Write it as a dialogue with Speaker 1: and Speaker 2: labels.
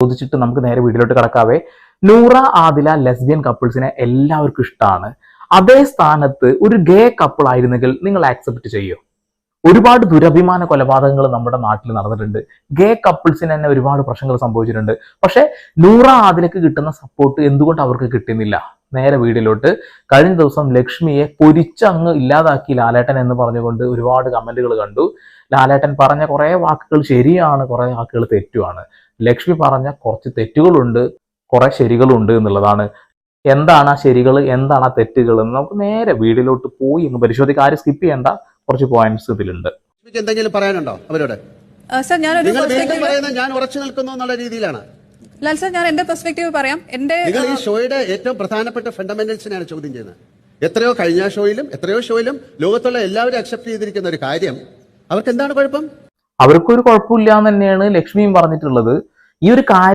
Speaker 1: ചോദിച്ചിട്ട് നമുക്ക് നേരെ വീട്ടിലോട്ട് കടക്കാവേ. നൂറ ആദില ലെസ്ബിയൻ കപ്പിൾസിനെ എല്ലാവർക്കും ഇഷ്ടമാണ്. അതേ സ്ഥാനത്ത് ഒരു ഗേ കപ്പിൾ ആയിരുന്നെങ്കിൽ നിങ്ങൾ ആക്സെപ്റ്റ് ചെയ്യോ? ഒരുപാട് ദുരഭിമാന കൊലപാതകങ്ങൾ നമ്മുടെ നാട്ടിൽ നടന്നിട്ടുണ്ട്. ഗേ കപ്പിൾസിന് തന്നെ ഒരുപാട് പ്രശ്നങ്ങൾ സംഭവിച്ചിട്ടുണ്ട്. പക്ഷെ നൂറ ആദിലക്ക് കിട്ടുന്ന സപ്പോർട്ട് എന്തുകൊണ്ട് അവർക്ക് കിട്ടുന്നില്ല? നേരെ വീട്ടിലോട്ട്. കഴിഞ്ഞ ദിവസം ലക്ഷ്മിയെ പൊരിച്ചങ്ങ് ഇല്ലാതാക്കി ലാലേട്ടൻ എന്ന് പറഞ്ഞുകൊണ്ട് ഒരുപാട് കമന്റുകൾ കണ്ടു. ലാലേട്ടൻ പറഞ്ഞ കുറെ വാക്കുകൾ ശരിയാണ്, കുറെ വാക്കുകൾ തെറ്റുമാണ്. ലക്ഷ്മി പറഞ്ഞ കുറച്ച് തെറ്റുകളുണ്ട്, കുറെ ശരികളുണ്ട് എന്നുള്ളതാണ്. എന്താണ് ആ ശരികൾ, എന്താണ് ആ തെറ്റുകൾ എന്ന് നമുക്ക് നേരെ വീട്ടിലോട്ട് പോയി അങ്ങ് പരിശോധിക്കാം. ആരും സ്കിപ്പ് ചെയ്യേണ്ട, കുറച്ച് പോയിന്റ്സ് ഇതിലുണ്ട്.
Speaker 2: എന്തെങ്കിലും പറയാനുണ്ടോ അവരോട്?
Speaker 3: സർ,
Speaker 2: ഞാൻ ഉറച്ചു നിൽക്കുന്നു എന്നുള്ള രീതിയിലാണ്.
Speaker 3: ലാൽ സർ, ഞാൻ എന്റെ പെർസ്പെക്ടീവ് പറയാം. നിങ്ങൾ
Speaker 2: ഈ ഷോയുടെ ഏറ്റവും പ്രധാനപ്പെട്ട ഫണ്ടമെന്റൽസിനെയാണ് ചോദ്യം ചെയ്യുന്നത്. എത്രയോ കഴിഞ്ഞ ഷോയിലും ലോകത്തുള്ള എല്ലാവരും അക്സെപ്റ്റ് ചെയ്തിരിക്കുന്ന ഒരു കാര്യം, അവർക്ക് എന്താണ് കുഴപ്പം?
Speaker 1: അവർക്കൊരു കുഴപ്പമില്ല എന്ന് തന്നെയാണ് ലക്ഷ്മിയും പറഞ്ഞിട്ടുള്ളത്. ഈ ഒരു കാര്യം